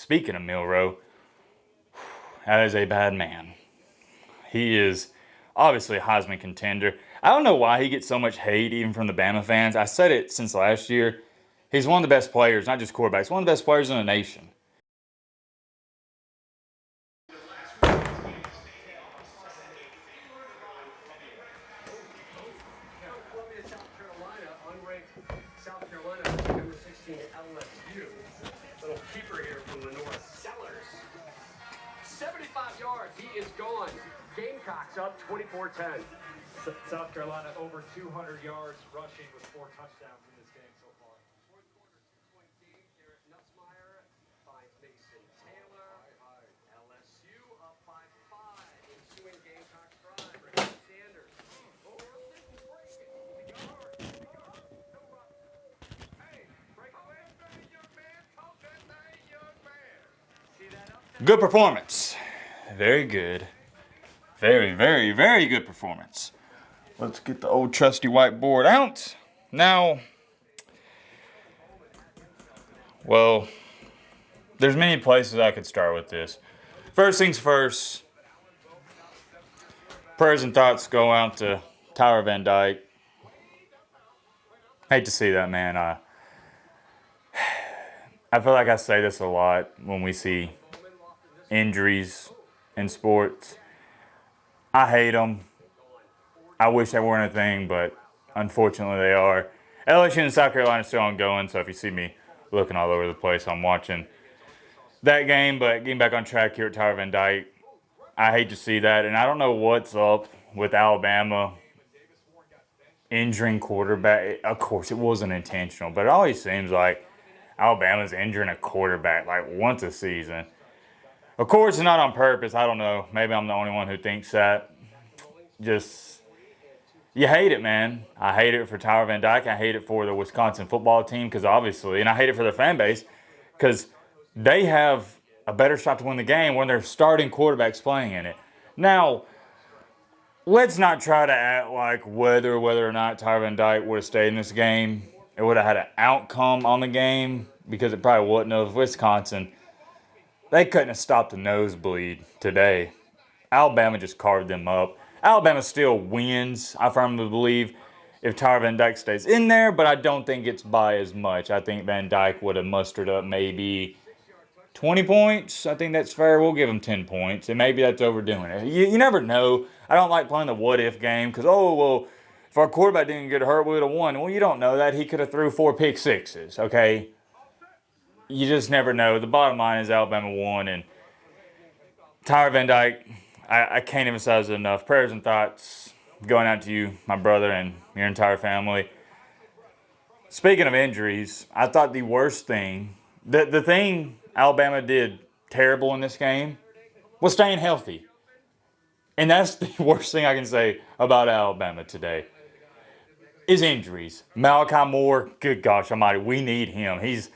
speaking of Milroe, that is a bad man. He is obviously a Heisman contender. I don't know why he gets so much hate even from the Bama fans. I said it since last year. He's one of the best players, not just quarterbacks, one of the best players in the nation. South Carolina, number 16, LSU. Little keeper here from the north. Sellers. 75 yards. He is gone. Gamecocks up 24-10. South Carolina over 200 yards rushing with 4 touchdowns in this game so far. Fourth quarter, 6-point game. Garrett Nussmeier finds Mason Taylor. LSU up by 5. Ensuing Gamecocks drive. Ricky Sanders. Good performance. Very good. Very, very, very good performance. Let's get the old trusty whiteboard out. Now, well, there's many places I could start with this. First things first, prayers and thoughts go out to Tyler Van Dyke. Hate to see that, man. I feel like I say this a lot when we see injuries in sports. I hate them. I wish they weren't a thing, but unfortunately they are. LSU and South Carolina are still ongoing, so if you see me looking all over the place, I'm watching that game. But getting back on track here at Tyler Van Dyke, I hate to see that, and I don't know what's up with Alabama injuring quarterback. Of course, it wasn't intentional, but it always seems like Alabama's injuring a quarterback like once a season. Of course, it's not on purpose. I don't know. Maybe I'm the only one who thinks that. Just, you hate it, man. I hate it for Tyler Van Dyke. I hate it for the Wisconsin football team because obviously, and I hate it for their fan base because they have a better shot to win the game when their starting quarterback's playing in it. Now, let's not try to act like whether or not Tyler Van Dyke would have stayed in this game, it would have had an outcome on the game because it probably wouldn't have. Wisconsin, they couldn't have stopped the nosebleed today. Alabama just carved them up. Alabama still wins, I firmly believe, if Tyler Van Dyke stays in there, but I don't think it's by as much. I think Van Dyke would have mustered up maybe 20 points. I think that's fair. We'll give him 10 points, and maybe that's overdoing it. You never know. I don't like playing the what-if game because, if our quarterback didn't get hurt, we would have won. Well, you don't know that. He could have threw 4 pick sixes, okay? You just never know. The bottom line is Alabama won, and Tyler Van Dyke, I can't emphasize it enough. Prayers and thoughts going out to you, my brother, and your entire family. Speaking of injuries, I thought the worst thing, the thing Alabama did terrible in this game was staying healthy. And that's the worst thing I can say about Alabama today is injuries. Malachi Moore, good gosh almighty, we need him. He's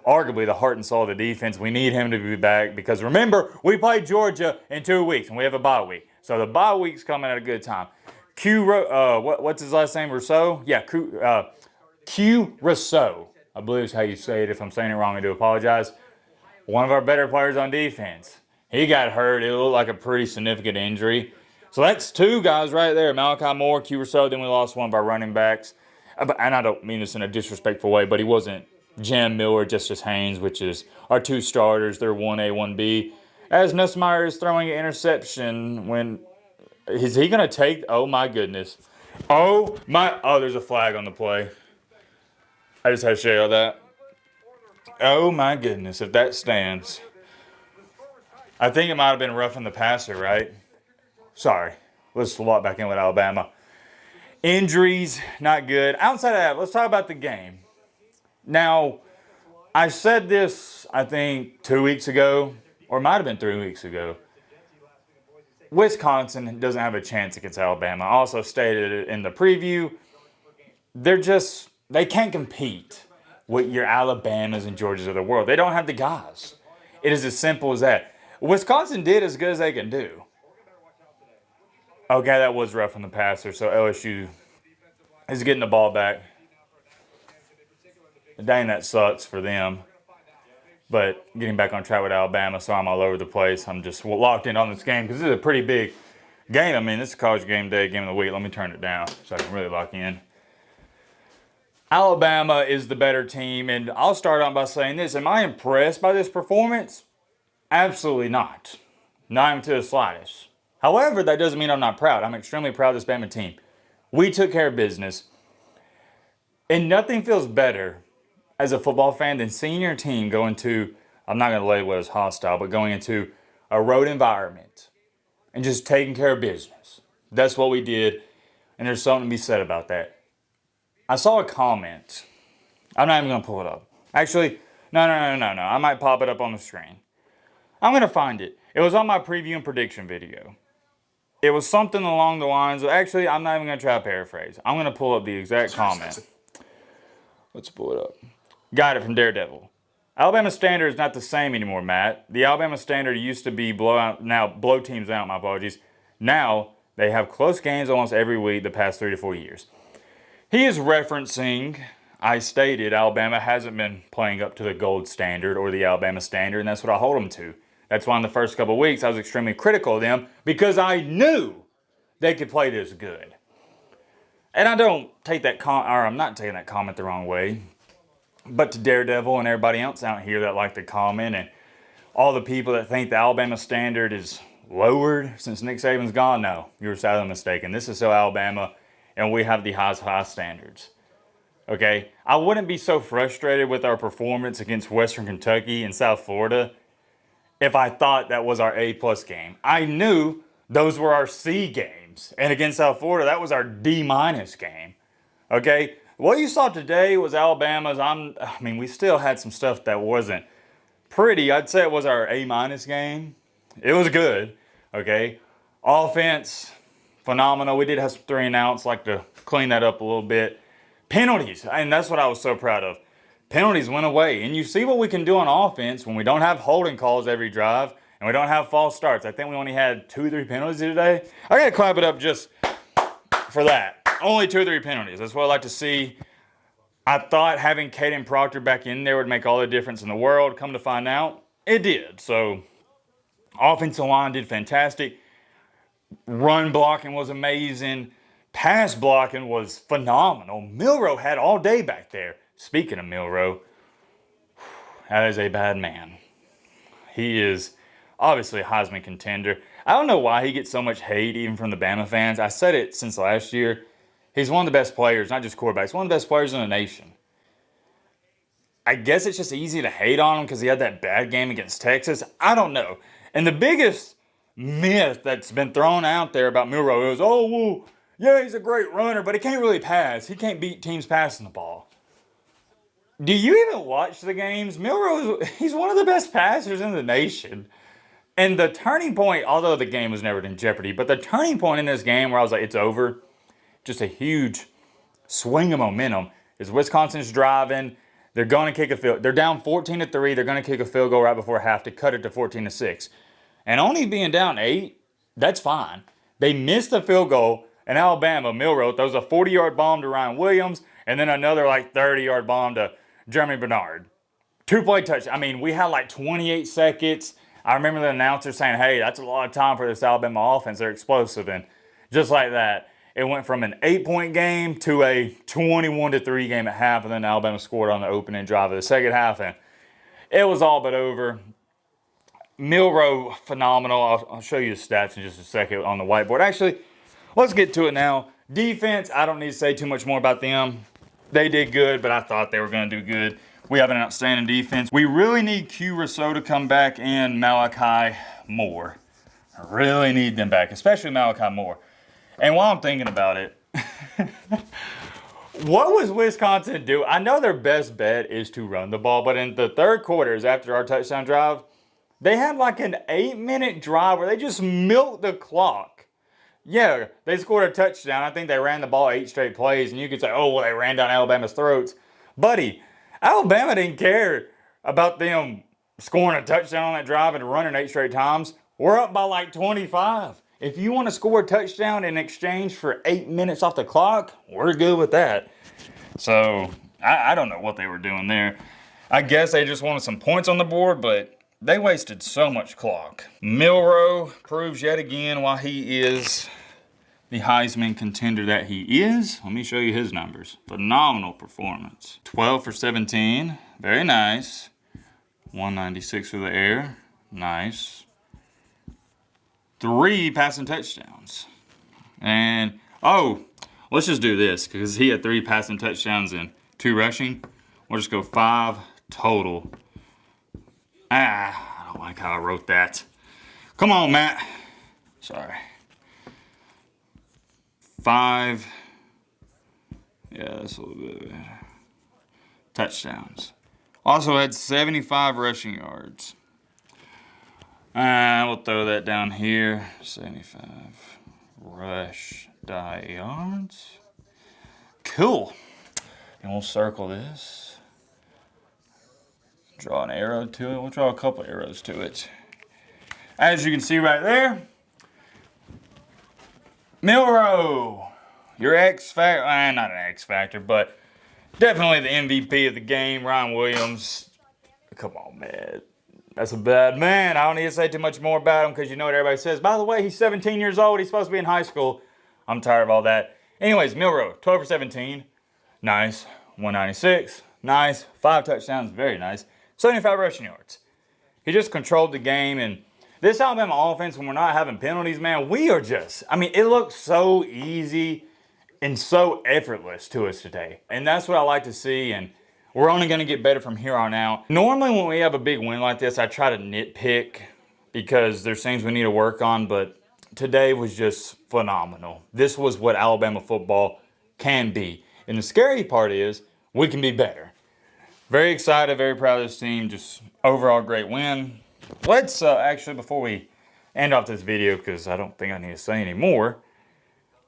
arguably the heart and soul of the defense. We need him to be back because remember, we play Georgia in 2 weeks and we have a bye week. So the bye week's coming at a good time. What's his last name? Rousseau? Yeah, Q Rousseau, I believe is how you say it. If I'm saying it wrong, I do apologize. One of our better players on defense. He got hurt. It looked like a pretty significant injury. So that's 2 guys right there. Malachi Moore, Q Rousseau. Then we lost one of our running backs. And I don't mean this in a disrespectful way, but he wasn't Jalen Milroe, Justice Haynes, which is our 2 starters. They're 1A, 1B. As Nussmeier is throwing an interception when... Is he going to take... Oh, my goodness. Oh, there's a flag on the play. I just had to show you that. Oh, my goodness, if that stands. I think it might have been roughing the passer, right? Sorry. Let's walk back in with Alabama. Injuries, not good. Outside of that, let's talk about the game. Now, I said this, I think, 2 weeks ago, or it might have been 3 weeks ago. Wisconsin doesn't have a chance against Alabama. I also stated it in the preview. They can't compete with your Alabamas and Georgias of the world. They don't have the guys. It is as simple as that. Wisconsin did as good as they can do. Okay, that was rough on the passer, so LSU is getting the ball back. Dang, that sucks for them. But getting back on track with Alabama, so I'm all over the place. I'm just locked in on this game because this is a pretty big game. I mean, this is college game day, game of the week. Let me turn it down so I can really lock in. Alabama is the better team, and I'll start on by saying this. Am I impressed by this performance? Absolutely not. Not even to the slightest. However, that doesn't mean I'm not proud. I'm extremely proud of this Bama team. We took care of business. And nothing feels better as a football fan than seeing your team go into, I'm not going to label it as hostile, but going into a road environment and just taking care of business. That's what we did, and there's something to be said about that. I saw a comment. I'm not even going to pull it up. Actually, no. I might pop it up on the screen. I'm going to find it. It was on my preview and prediction video. It was something along the lines of, actually, I'm not even going to try to paraphrase. I'm going to pull up the exact comment. Let's pull it up. Got it from Daredevil. Alabama standard is not the same anymore, Matt. The Alabama standard used to be blow teams out, my apologies. Now, they have close games almost every week the past 3 to 4 years. He is referencing, I stated, Alabama hasn't been playing up to the gold standard or the Alabama standard, and that's what I hold them to. That's why in the first couple of weeks I was extremely critical of them because I knew they could play this good. And I don't take that I'm not taking that comment the wrong way. But to Daredevil and everybody else out here that like to comment and all the people that think the Alabama standard is lowered since Nick Saban's gone, no, you're sadly mistaken. This is still Alabama, and we have the high standards. Okay? I wouldn't be so frustrated with our performance against Western Kentucky and South Florida if I thought that was our A+ game. I knew those were our C games. And against South Florida, that was our D- game. Okay? What you saw today was Alabama's. We still had some stuff that wasn't pretty. I'd say it was our A- game. It was good. Okay? Offense, phenomenal. We did have some 3 and outs, like to clean that up a little bit. Penalties, and that's what I was so proud of. Penalties went away. And you see what we can do on offense when we don't have holding calls every drive and we don't have false starts. I think we only had 2 or 3 penalties today. I got to clap it up just for that. Only 2 or 3 penalties. That's what I like to see. I thought having Caden Proctor back in there would make all the difference in the world. Come to find out, it did. So, offensive line did fantastic. Run blocking was amazing. Pass blocking was phenomenal. Milroe had all day back there. Speaking of Milroe, that is a bad man. He is obviously a Heisman contender. I don't know why he gets so much hate even from the Bama fans. I said it since last year. He's one of the best players, not just quarterbacks, one of the best players in the nation. I guess it's just easy to hate on him because he had that bad game against Texas. I don't know. And the biggest myth that's been thrown out there about Milroe is, oh, well, yeah, he's a great runner, but he can't really pass. He can't beat teams passing the ball. Do you even watch the games? Milroe, he's one of the best passers in the nation. And the turning point, although the game was never in jeopardy, but the turning point in this game where I was like, it's over, just a huge swing of momentum, is Wisconsin's driving. They're going to kick a field. They're down 14-3. They're going to kick a field goal right before half to cut it to 14-6. And only being down 8, that's fine. They missed a field goal, and Alabama, Milroe, throws a 40-yard bomb to Ryan Williams, and then another 30-yard bomb to Jeremy Bernard. 2-play touch. We had 28 seconds. I remember the announcer saying, hey, that's a lot of time for this Alabama offense. They're explosive. And just like that, it went from an 8-point game to a 21-3 game at half, and then Alabama scored on the opening drive of the second half, and it was all but over. Milroe, phenomenal. I'll show you the stats in just a second on the whiteboard. Actually, let's get to it now. Defense, I don't need to say too much more about them. They did good, but I thought they were going to do good. We have an outstanding defense. We really need Q Rousseau to come back and Malachi Moore. I really need them back, especially Malachi Moore. And while I'm thinking about it, what was Wisconsin do? I know their best bet is to run the ball, but in the third quarters after our touchdown drive, they had an 8-minute drive where they just milked the clock. Yeah, they scored a touchdown. I think they ran the ball 8 straight plays, and you could say, oh, well, they ran down Alabama's throats. Buddy, Alabama didn't care about them scoring a touchdown on that drive and running 8 straight times. We're up by 25. If you want to score a touchdown in exchange for 8 minutes off the clock, we're good with that. So, I don't know what they were doing there. I guess they just wanted some points on the board, but they wasted so much clock. Milroe proves yet again why he is the Heisman contender that he is. Let me show you his numbers. Phenomenal performance. 12 for 17. Very nice. 196 through the air. Nice. 3 passing touchdowns. And, oh, let's just do this because he had 3 passing touchdowns and 2 rushing. We'll just go 5 total. I don't like how I wrote that. Come on, Matt. Sorry. 5. Yeah, that's a little bit better. Touchdowns. Also had 75 rushing yards. We'll throw that down here. 75 rush yards. Cool. And we'll circle this. Draw an arrow to it. We'll draw a couple arrows to it. As you can see right there, Milroe, your X Factor, not an X Factor, but definitely the MVP of the game. Ryan Williams, come on, man. That's a bad man. I don't need to say too much more about him because you know what everybody says. By the way, he's 17 years old. He's supposed to be in high school. I'm tired of all that. Anyways, Milroe, 12 for 17. Nice. 196. Nice. 5 touchdowns. Very nice. 75 rushing yards. He just controlled the game. And this Alabama offense, when we're not having penalties, man, we are just, I mean, it looks so easy and so effortless to us today. And that's what I like to see. And we're only going to get better from here on out. Normally when we have a big win like this, I try to nitpick because there's things we need to work on. But today was just phenomenal. This was what Alabama football can be. And the scary part is we can be better. Very excited, very proud of this team. Just overall great win. Let's actually, before we end off this video, because I don't think I need to say any more,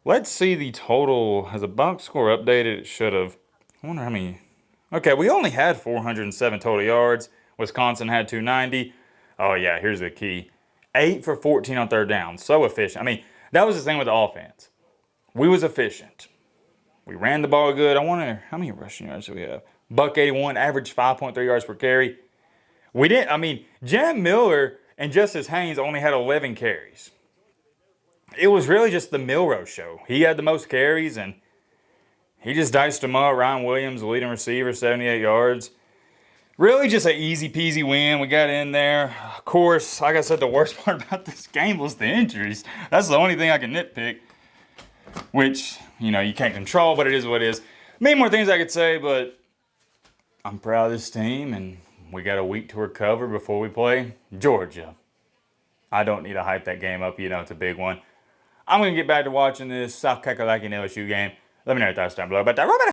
let's see the total. Has the box score updated? It should have. I wonder how many. Okay, we only had 407 total yards. Wisconsin had 290. Oh, yeah, here's the key. 8 for 14 on third down. So efficient. I mean, that was the thing with the offense. We was efficient. We ran the ball good. I wonder, how many rushing yards do we have? Buck 81, average 5.3 yards per carry. We didn't, I mean, Jalen Milroe and Justice Haynes only had 11 carries. It was really just the Milroe show. He had the most carries, and he just diced them up. Ryan Williams, the leading receiver, 78 yards. Really just an easy peasy win. We got in there. Of course, like I said, the worst part about this game was the injuries. That's the only thing I can nitpick, which, you know, you can't control, but it is what it is. Many more things I could say, but I'm proud of this team, and we got a week to recover before we play Georgia. I don't need to hype that game up. You know, it's a big one. I'm going to get back to watching this South Carolina LSU game. Let me know your thoughts down below about that.